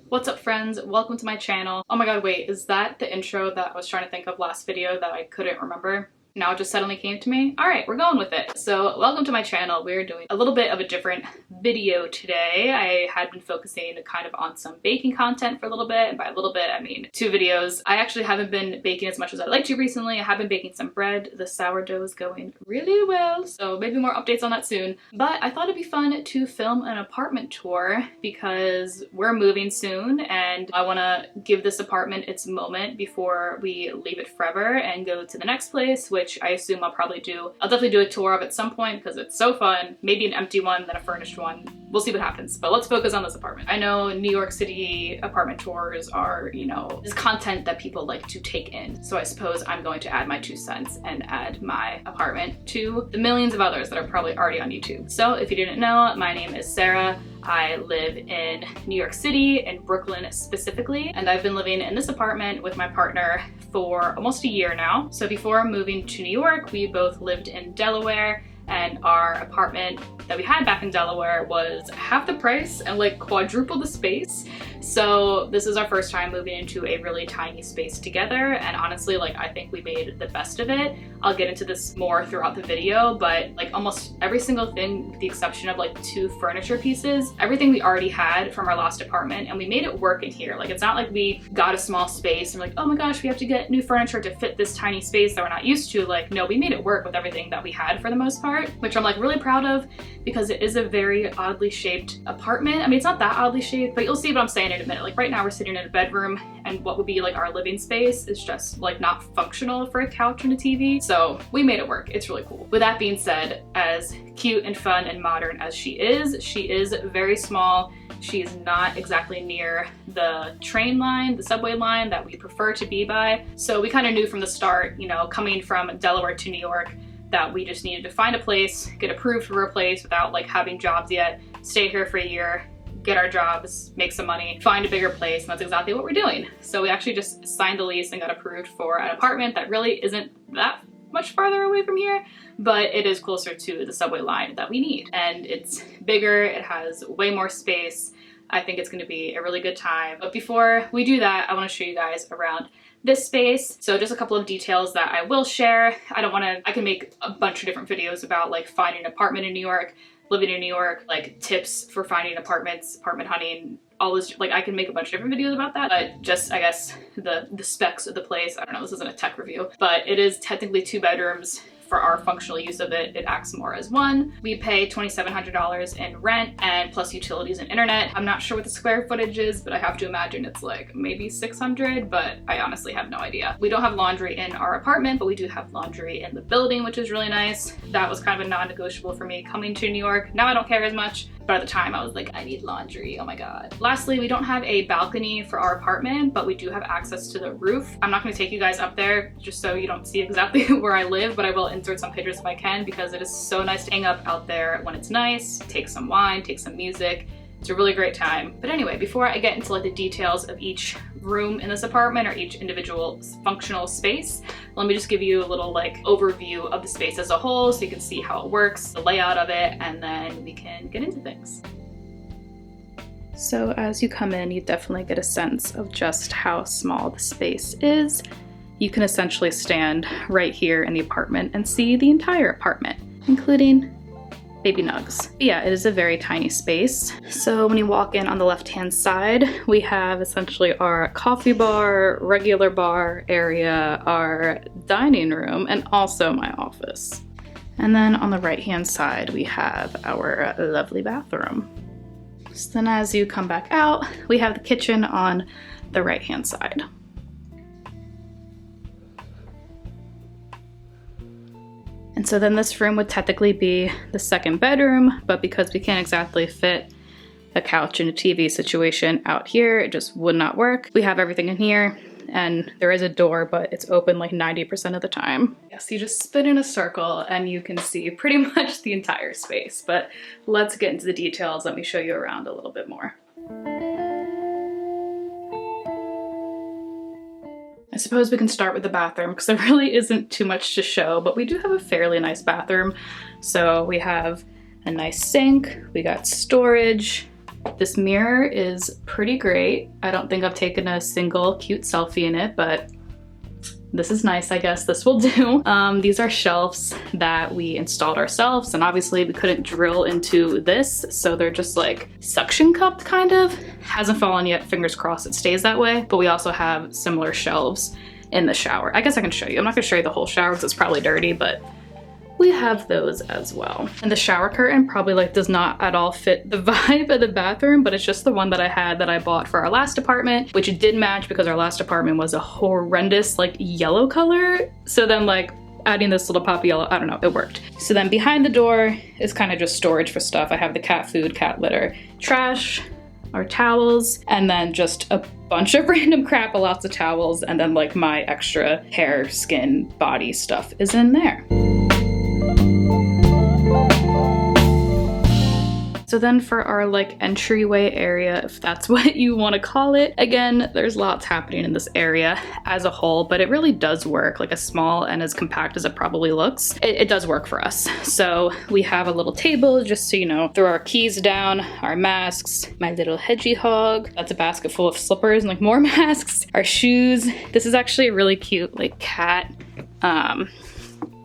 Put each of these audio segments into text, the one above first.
What's up, friends? Welcome to my channel. Oh my god, wait, is that the intro that I was trying to think of last video that I couldn't remember? Now it just suddenly came to me. All right, we're going with it. So welcome to my channel. We're doing a little bit of a different video today. I had been focusing kind of on some baking content for a little bit, and by a little bit I mean 2 videos. I actually haven't been baking as much as I'd like to recently. I have been baking some bread. The sourdough is going really well, so maybe more updates on that soon. But I thought it'd be fun to film an apartment tour because we're moving soon and I want to give this apartment its moment before we leave it forever and go to the next place, which I assume I'll probably do. I'll definitely do a tour of at some point because it's so fun. Maybe an empty one, then a furnished one. We'll see what happens, but let's focus on this apartment. I know New York City apartment tours are, you know, this content that people like to take in. So I suppose I'm going to add my 2 cents and add my apartment to the millions of others that are probably already on YouTube. So if you didn't know, my name is Sarah. I live in New York City, in Brooklyn specifically, and I've been living in this apartment with my partner for almost a year now. So before moving to New York, we both lived in Delaware, and our apartment that we had back in Delaware was half the price and like quadruple the space. So this is our first time moving into a really tiny space together, and honestly, like, I think we made the best of it. I'll get into this more throughout the video, but like almost every single thing, with the exception of like 2 furniture pieces, everything we already had from our last apartment, and we made it work in here. Like, it's not like we got a small space and we're like, oh my gosh, we have to get new furniture to fit this tiny space that we're not used to. Like, no, we made it work with everything that we had for the most part, which I'm like really proud of because it is a very oddly shaped apartment. I mean, it's not that oddly shaped, but you'll see what I'm saying in a minute. Like, right now we're sitting in a bedroom and what would be like our living space is just like not functional for a couch and a TV. So we made it work. It's really cool. With that being said, as cute and fun and modern as she is very small. She is not exactly near the train line, the subway line that we prefer to be by. So we kind of knew from the start, you know, coming from Delaware to New York, that we just needed to find a place, get approved for a place without like having jobs yet, stay here for a year, get our jobs, make some money, find a bigger place, and that's exactly what we're doing. So we actually just signed the lease and got approved for an apartment that really isn't that much farther away from here, but it is closer to the subway line that we need. And it's bigger, it has way more space. I think it's gonna be a really good time. But before we do that, I wanna show you guys around this space. So just a couple of details that I will share. I can make a bunch of different videos about like finding an apartment in New York, living in New York, like tips for finding apartments, apartment hunting, all this, like I can make a bunch of different videos about that, but just, I guess, the specs of the place, I don't know, this isn't a tech review, but it is technically 2 bedrooms. For our functional use of it, it acts more as 1. We pay $2,700 in rent and plus utilities and internet. I'm not sure what the square footage is, but I have to imagine it's like maybe 600, but I honestly have no idea. We don't have laundry in our apartment, but we do have laundry in the building, which is really nice. That was kind of a non-negotiable for me coming to New York. Now I don't care as much, but at the time I was like, I need laundry, oh my god. Lastly, we don't have a balcony for our apartment, but we do have access to the roof. I'm not gonna take you guys up there just so you don't see exactly where I live, but I will insert some pictures if I can because it is so nice to hang up out there when it's nice, take some wine, take some music. It's a really great time. But anyway, before I get into like the details of each room in this apartment or each individual functional space, let me just give you a little like overview of the space as a whole so you can see how it works, the layout of it, and then we can get into things. So as you come in, you definitely get a sense of just how small the space is. You can essentially stand right here in the apartment and see the entire apartment, including baby nugs. Yeah, it is a very tiny space. So when you walk in on the left-hand side, we have essentially our coffee bar, regular bar area, our dining room, and also my office. And then on the right-hand side, we have our lovely bathroom. So then as you come back out, we have the kitchen on the right-hand side. And so then this room would technically be the 2nd bedroom, but because we can't exactly fit a couch and a TV situation out here, it just would not work. We have everything in here, and there is a door, but it's open like 90% of the time. Yes, you just spin in a circle and you can see pretty much the entire space, but let's get into the details. Let me show you around a little bit more. I suppose we can start with the bathroom because there really isn't too much to show, but we do have a fairly nice bathroom. So we have a nice sink, we got storage, This mirror is pretty great. I don't think I've taken a single cute selfie in it, but this is nice, I guess. This will do. These are shelves that we installed ourselves, and obviously we couldn't drill into this, so they're just like suction cupped kind of. Hasn't fallen yet, fingers crossed it stays that way. But we also have similar shelves in the shower. I guess I can show you. I'm not gonna show you the whole shower because it's probably dirty, but we have those as well. And the shower curtain probably like does not at all fit the vibe of the bathroom, but it's just the one that I had that I bought for our last apartment, which it did match because our last apartment was a horrendous like yellow color. So then like adding this little poppy yellow, I don't know, it worked. So then behind the door is kind of just storage for stuff. I have the cat food, cat litter, trash, our towels, and then just a bunch of random crap, lots of towels, and then like my extra hair, skin, body stuff is in there. So then for our like entryway area, if that's what you want to call it, again, there's lots happening in this area as a whole, but it really does work. Like as small and as compact as it probably looks, it does work for us. So we have a little table just so you know, throw our keys down, our masks, my little hedgehog, that's a basket full of slippers and like more masks, our shoes. This is actually a really cute like cat,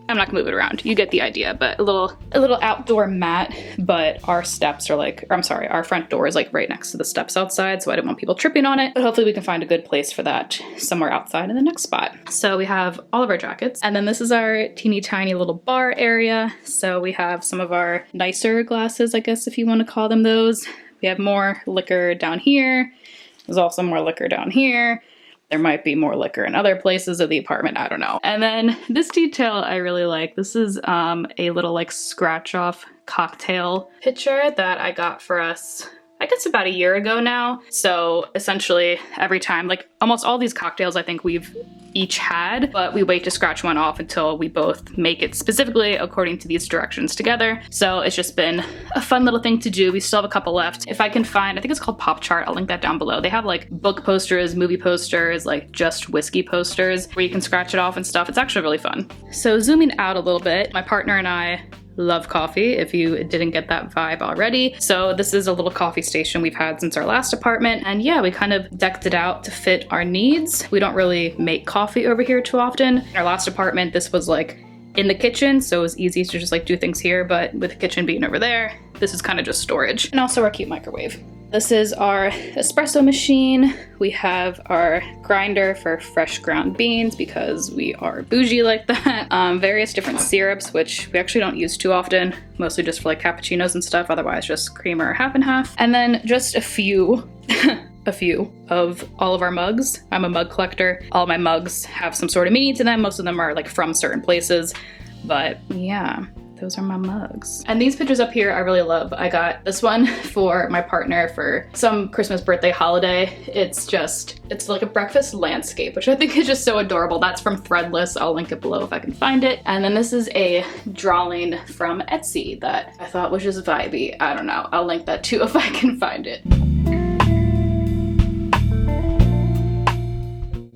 I'm not gonna move it around. You get the idea, but a little outdoor mat, but our steps are like, or I'm sorry, our front door is like right next to the steps outside, so I didn't want people tripping on it, but hopefully we can find a good place for that somewhere outside in the next spot. So we have all of our jackets, and then this is our teeny tiny little bar area. So we have some of our nicer glasses, I guess if you want to call them those. We have more liquor down here. There's also more liquor down here. There might be more liquor in other places of the apartment, I don't know. And then this detail I really like. This is a little like scratch off cocktail pitcher that I got for us, I guess about a year ago now. So essentially every time, like almost all these cocktails I think we've each had, but we wait to scratch one off until we both make it specifically according to these directions together. So it's just been a fun little thing to do. We still have a couple left. If I can find, I think it's called Pop Chart, I'll link that down below. They have like book posters, movie posters, like just whiskey posters where you can scratch it off and stuff. It's actually really fun. So zooming out a little bit, my partner and I love coffee, if you didn't get that vibe already. So this is a little coffee station we've had since our last apartment. And yeah, we kind of decked it out to fit our needs. We don't really make coffee over here too often. In our last apartment, this was like in the kitchen, so it was easy to just like do things here, but with the kitchen being over there, this is kind of just storage. And also our cute microwave. This is our espresso machine. We have our grinder for fresh ground beans because we are bougie like that. Various different syrups, which we actually don't use too often, mostly just for like cappuccinos and stuff, otherwise just cream or half and half. And then just a few of all of our mugs. I'm a mug collector. All my mugs have some sort of meaning to them. Most of them are like from certain places, but yeah. Those are my mugs. And these pictures up here I really love. I got this one for my partner for some Christmas birthday holiday. It's like a breakfast landscape, which I think is just so adorable. That's from Threadless. I'll link it below if I can find it. And then this is a drawing from Etsy that I thought was just vibey. I don't know. I'll link that too if I can find it.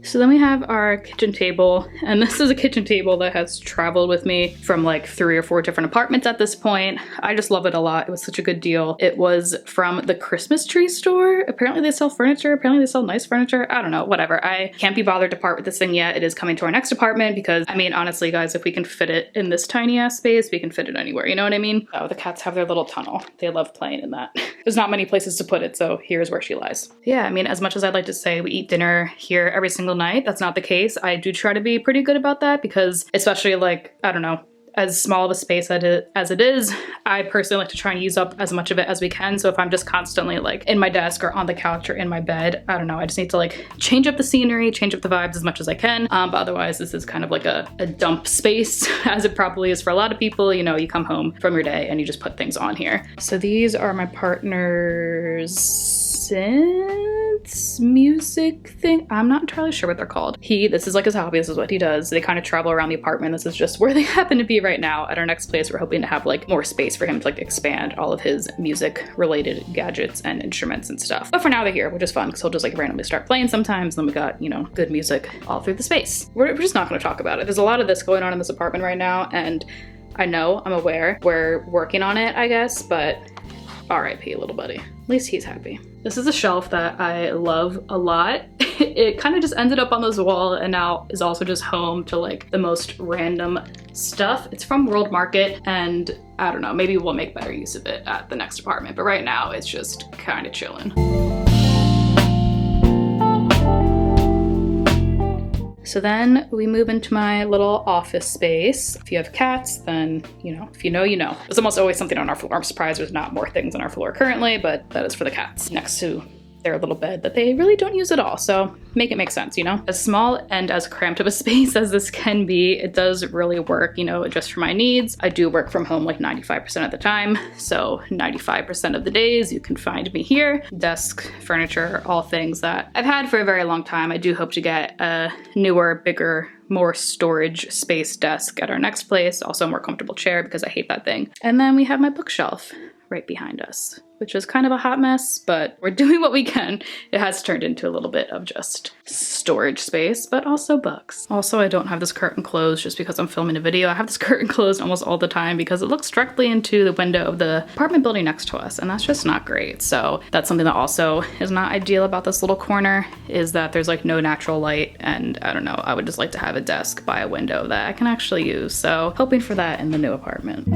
So then we have our kitchen table, and this is a kitchen table that has traveled with me from like 3 or 4 different apartments at this point. I just love it a lot. It was such a good deal. It was from the Christmas tree store. Apparently they sell furniture. Apparently they sell nice furniture. I don't know, whatever. I can't be bothered to part with this thing yet. It is coming to our next apartment because, I mean, honestly guys, if we can fit it in this tiny ass space, we can fit it anywhere, you know what I mean? Oh, the cats have their little tunnel. They love playing in that. There's not many places to put it, so here's where she lies. Yeah, I mean, as much as I'd like to say we eat dinner here every single night, that's not the case. I do try to be pretty good about that because, especially like, I don't know, as small of a space as it is, I personally like to try and use up as much of it as we can. So if I'm just constantly like in my desk or on the couch or in my bed, I don't know, I just need to like change up the scenery, change up the vibes as much as I can. But otherwise this is kind of like a dump space as it probably is for a lot of people. You know, you come home from your day and you just put things on here. So these are my partner's synths music thing. I'm not entirely sure what they're called. This is like his hobby, this is what he does. They kind of travel around the apartment. This is just where they happen to be right now. At our next place, we're hoping to have like more space for him to like expand all of his music related gadgets and instruments and stuff. But for now they're here, which is fun because he'll just like randomly start playing sometimes. Then we got, you know, good music all through the space. We're just not gonna talk about it. There's a lot of this going on in this apartment right now, and I know, I'm aware, we're working on it, I guess, but RIP little buddy. At least he's happy. This is a shelf that I love a lot. It kind of just ended up on this wall and now is also just home to like the most random stuff. It's from World Market and I don't know, maybe we'll make better use of it at the next apartment, but right now it's just kind of chilling. So then we move into my little office space. If you have cats, then, you know, if you know, you know. There's almost always something on our floor. I'm surprised there's not more things on our floor currently, but that is for the cats next to their little bed that they really don't use at all. So make it make sense, you know? As small and as cramped of a space as this can be, it does really work, you know, just for my needs. I do work from home like 95% of the time. So 95% of the days you can find me here. Desk, furniture, all things that I've had for a very long time. I do hope to get a newer, bigger, more storage space desk at our next place. Also a more comfortable chair because I hate that thing. And then we have my bookshelf right behind us, which is kind of a hot mess, but we're doing what we can. It has turned into a little bit of just storage space, but also books. Also, I don't have this curtain closed just because I'm filming a video. I have this curtain closed almost all the time because it looks directly into the window of the apartment building next to us, and that's just not great. So that's something that also is not ideal about this little corner, is that there's like no natural light, and I don't know, I would just like to have a desk by a window that I can actually use. So hoping for that in the new apartment.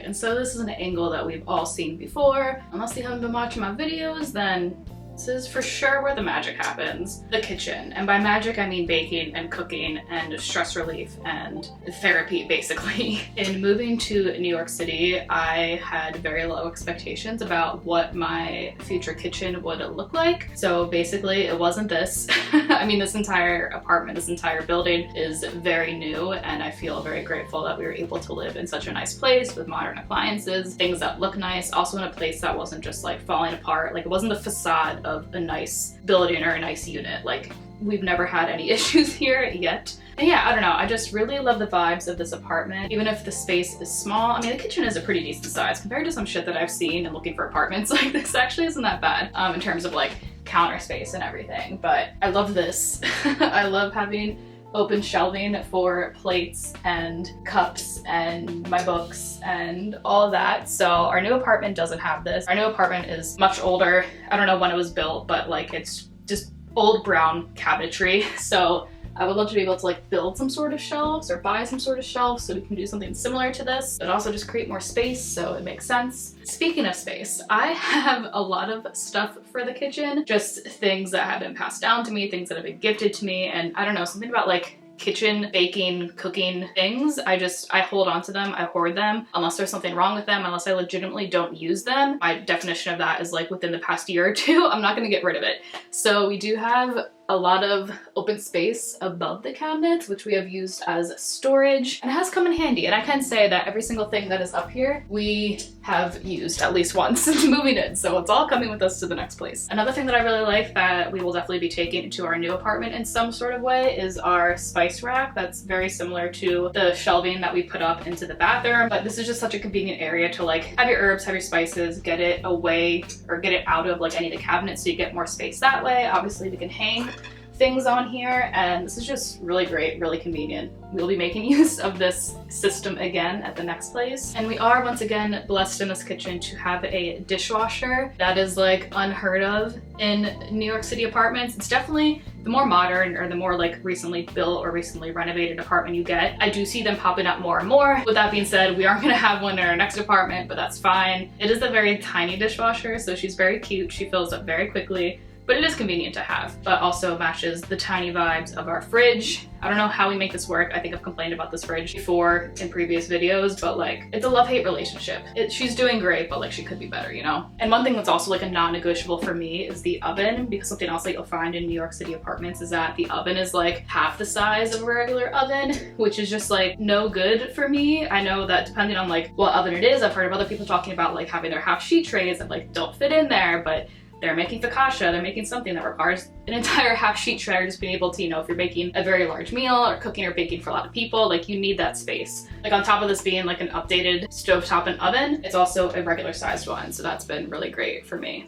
And so this is an angle that we've all seen before. Unless you haven't been watching my videos, then this is for sure where the magic happens. The kitchen. And by magic, I mean baking and cooking and stress relief and therapy, basically. In moving to New York City, I had very low expectations about what my future kitchen would look like. So basically, it wasn't this. I mean, this entire apartment, this entire building is very new, and I feel very grateful that we were able to live in such a nice place with modern appliances, things that look nice, also in a place that wasn't just like falling apart. Like, it wasn't the facade of a nice building or a nice unit. Like, we've never had any issues here yet. And yeah, I don't know, I just really love the vibes of this apartment. Even if the space is small, I mean, the kitchen is a pretty decent size compared to some shit that I've seen and looking for apartments. Like, this actually isn't that bad in terms of like counter space and everything, but I love this. I love having open shelving for plates and cups and my books and all of that. So our new apartment doesn't have this. Our new apartment is much older. I don't know when it was built, but like it's just old brown cabinetry. So I would love to be able to like build some sort of shelves or buy some sort of shelves so we can do something similar to this, but also just create more space so it makes sense. Speaking of space, I have a lot of stuff for the kitchen, just things that have been passed down to me, things that have been gifted to me, and I don't know, something about like kitchen, baking, cooking things. I hold on to them, I hoard them, unless there's something wrong with them, unless I legitimately don't use them. My definition of that is like within the past year or two, I'm not gonna get rid of it. So we do have a lot of open space above the cabinets, which we have used as storage, and it has come in handy. And I can say that every single thing that is up here, we have used at least once since moving in. So it's all coming with us to the next place. Another thing that I really like that we will definitely be taking to our new apartment in some sort of way is our spice rack. That's very similar to the shelving that we put up into the bathroom, but this is just such a convenient area to like have your herbs, have your spices, get it away or get it out of like any of the cabinets so you get more space that way. Obviously we can hang things on here, and this is just really great, really convenient. We'll be making use of this system again at the next place. And we are once again blessed in this kitchen to have a dishwasher that is like unheard of in New York City apartments. It's definitely the more modern or the more like recently built or recently renovated apartment you get. I do see them popping up more and more. With that being said, we aren't gonna have one in our next apartment, but that's fine. It is a very tiny dishwasher, so she's very cute. She fills up very quickly, but it is convenient to have, but also matches the tiny vibes of our fridge. I don't know how we make this work. I think I've complained about this fridge before in previous videos, but like, it's a love-hate relationship. She's doing great, but like she could be better, you know? And one thing that's also like a non-negotiable for me is the oven, because something else that you'll find in New York City apartments is that the oven is like half the size of a regular oven, which is just like no good for me. I know that depending on like what oven it is, I've heard of other people talking about like having their half sheet trays that like don't fit in there, but they're making focaccia, they're making something that requires an entire half sheet tray, or just being able to, you know, if you're making a very large meal or cooking or baking for a lot of people, like you need that space. Like on top of this being like an updated stovetop and oven, it's also a regular sized one. So that's been really great for me.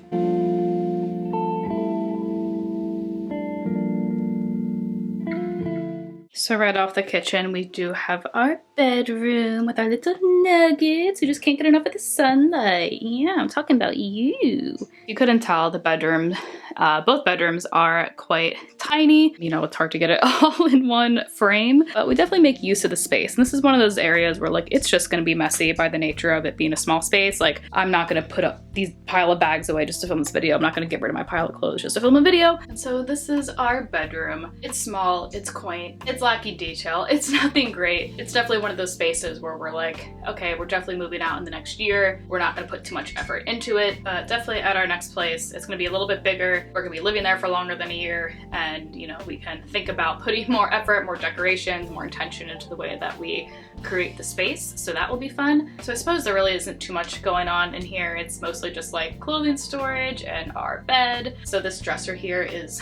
So right off the kitchen, we do have our bedroom with our little nuggets who just can't get enough of the sunlight. Yeah, I'm talking about you. You couldn't tell, the bedroom, both bedrooms are quite tiny. You know, it's hard to get it all in one frame, but we definitely make use of the space. And this is one of those areas where like, it's just gonna be messy by the nature of it being a small space. Like, I'm not gonna put up these pile of bags away just to film this video. I'm not gonna get rid of my pile of clothes just to film a video. And so this is our bedroom. It's small, it's quaint, it's lacking detail. It's nothing great. It's definitely one of those spaces where we're like, okay, we're definitely moving out in the next year. We're not gonna put too much effort into it, but definitely at our next place, it's gonna be a little bit bigger. We're gonna be living there for longer than a year, and you know, we can think about putting more effort, more decorations, more intention into the way that we create the space, so that will be fun. So I suppose there really isn't too much going on in here. It's mostly just like clothing storage and our bed. So this dresser here is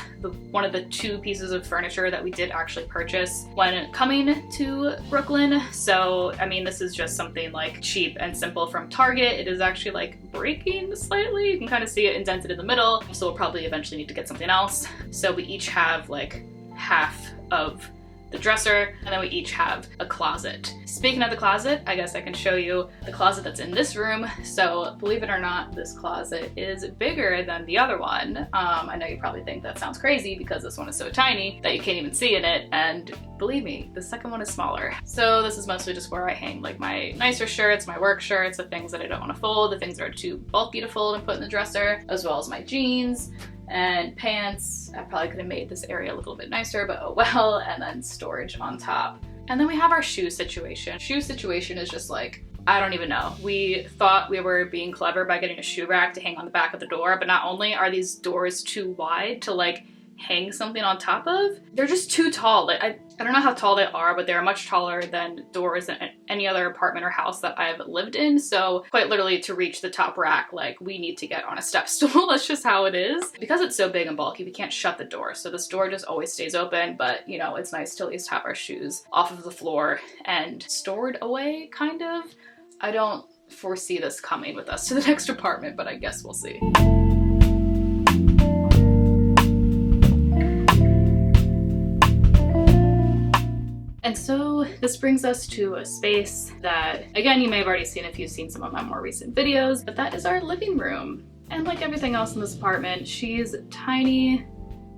one of the 2 pieces of furniture that we did actually purchase when coming to Brooklyn. So I mean, this is just something like cheap and simple from Target. It is actually like breaking slightly. You can kind of see it indented in the middle, so we'll probably eventually need to get something else. So we each have like half of the dresser, and then we each have a closet. Speaking of the closet, I guess I can show you the closet that's in this room. So believe it or not, this closet is bigger than the other one. I know you probably think that sounds crazy because this one is so tiny that you can't even see in it, and believe me, the second one is smaller. So this is mostly just where I hang like my nicer shirts, my work shirts, the things that I don't want to fold, the things that are too bulky to fold and put in the dresser, as well as my jeans and pants. I probably could have made this area a little bit nicer, but oh well. And then storage on top. And then we have our shoe situation. Shoe situation is just like, I don't even know. We thought we were being clever by getting a shoe rack to hang on the back of the door, but not only are these doors too wide to like hang something on top of, they're just too tall. Like, I don't know how tall they are, but they're much taller than doors in any other apartment or house that I've lived in. So quite literally, to reach the top rack, like, we need to get on a step stool. That's just how it is. Because it's so big and bulky, we can't shut the door. So this door just always stays open, but you know, it's nice to at least have our shoes off of the floor and stored away, kind of. I don't foresee this coming with us to the next apartment, but I guess we'll see. And so this brings us to a space that, again, you may have already seen if you've seen some of my more recent videos, but that is our living room. And like everything else in this apartment, she's tiny,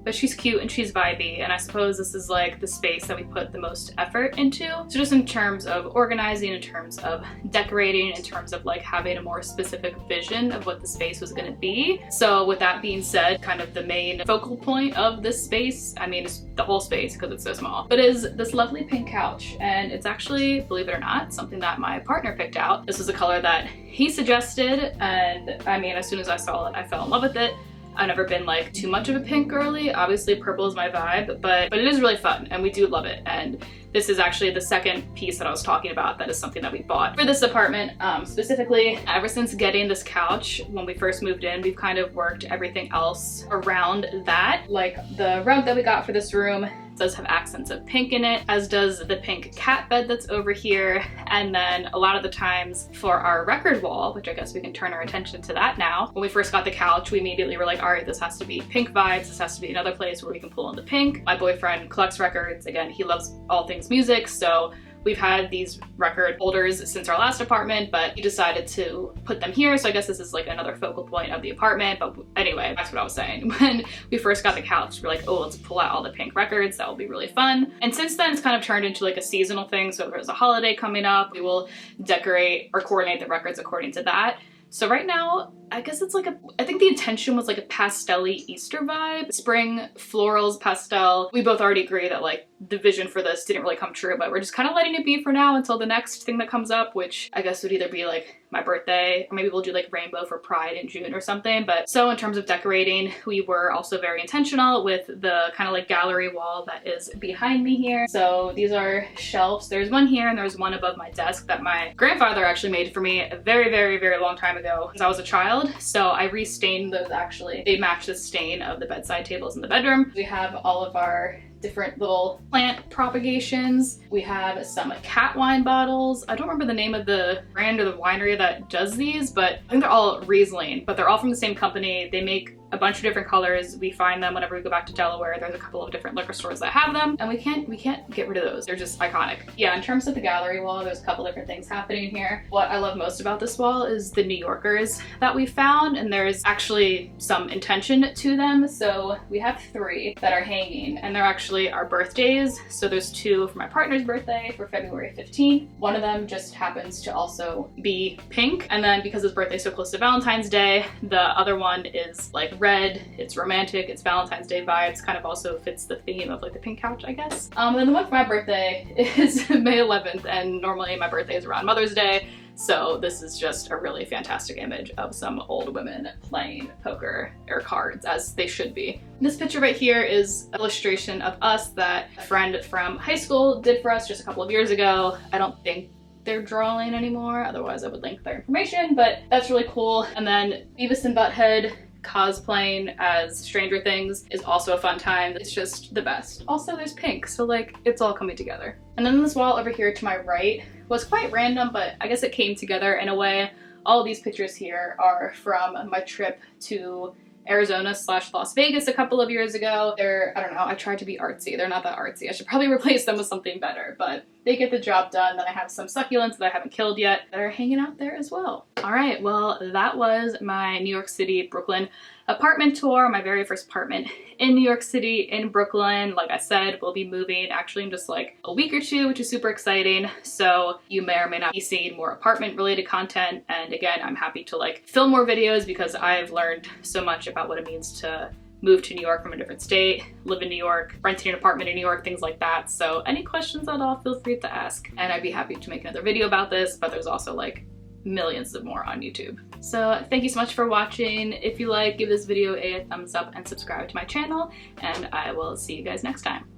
but she's cute and she's vibey, and I suppose this is like the space that we put the most effort into. So just in terms of organizing, in terms of decorating, in terms of like having a more specific vision of what the space was gonna be. So with that being said, kind of the main focal point of this space, I mean, it's the whole space because it's so small, but is this lovely pink couch. And it's actually, believe it or not, something that my partner picked out. This was a color that he suggested, and I mean, as soon as I saw it, I fell in love with it. I've never been like too much of a pink girly. Obviously purple is my vibe, but it is really fun and we do love it. And this is actually the second piece that I was talking about that is something that we bought for this apartment specifically. Ever since getting this couch, when we first moved in, we've kind of worked everything else around that. Like the rug that we got for this room does have accents of pink in it, as does the pink cat bed that's over here. And then a lot of the times for our record wall, which I guess we can turn our attention to that now. When we first got the couch, we immediately were like, all right, this has to be pink vibes. This has to be another place where we can pull in the pink. My boyfriend collects records. Again, he loves all things music, so we've had these record holders since our last apartment, but he decided to put them here. So I guess this is like another focal point of the apartment. But anyway, that's what I was saying. When we first got the couch, we're like, oh, let's pull out all the pink records. That will be really fun. And since then, it's kind of turned into like a seasonal thing. So if there's a holiday coming up, we will decorate or coordinate the records according to that. So right now, I guess it's like I think the intention was like a pastel-y Easter vibe. Spring, florals, pastel. We both already agree that like the vision for this didn't really come true, but we're just kind of letting it be for now until the next thing that comes up, which I guess would either be like my birthday, or maybe we'll do like rainbow for Pride in June or something. But so in terms of decorating, we were also very intentional with the kind of like gallery wall that is behind me here. So these are shelves. There's one here and there's one above my desk that my grandfather actually made for me a very, very, very long time ago since I was a child. So I restained those actually. They match the stain of the bedside tables in the bedroom. We have all of our different little plant propagations. We have some cat wine bottles. I don't remember the name of the brand or the winery that does these, but I think they're all Riesling, but they're all from the same company. They make a bunch of different colors. We find them whenever we go back to Delaware. There's a couple of different liquor stores that have them, and we can't get rid of those. They're just iconic. Yeah, in terms of the gallery wall, there's a couple different things happening here. What I love most about this wall is the New Yorkers that we found, and there's actually some intention to them. So we have 3 that are hanging, and they're actually our birthdays. So there's 2 for my partner's birthday for February 15th. One of them just happens to also be pink, and then because his birthday's so close to Valentine's Day, the other one is like red. It's romantic, it's Valentine's Day vibes, kind of also fits the theme of like the pink couch, I guess. And then the one for my birthday is May 11th, and normally my birthday is around Mother's Day. So this is just a really fantastic image of some old women playing poker or cards, as they should be. This picture right here is an illustration of us that a friend from high school did for us just a couple of years ago. I don't think they're drawing anymore, otherwise I would link their information, but that's really cool. And then Beavis and Butthead cosplaying as Stranger Things is also a fun time. It's just the best. Also, there's pink, so like it's all coming together. And then this wall over here to my right was quite random, but I guess it came together in a way. All of these pictures here are from my trip to Arizona/Las Vegas a couple of years ago. I don't know, I tried to be artsy. They're not that artsy. I should probably replace them with something better, but they get the job done. Then I have some succulents that I haven't killed yet that are hanging out there as well. All right, well, that was my New York City, Brooklyn apartment tour, my very first apartment in New York City, in Brooklyn. Like I said, we'll be moving actually in just like a week or 2, which is super exciting. So you may or may not be seeing more apartment related content. And again, I'm happy to like film more videos because I've learned so much about what it means to move to New York from a different state, live in New York, renting an apartment in New York, things like that. So any questions at all, feel free to ask. And I'd be happy to make another video about this, but there's also like millions of more on YouTube. So thank you so much for watching. If you like, give this video a thumbs up and subscribe to my channel, and I will see you guys next time.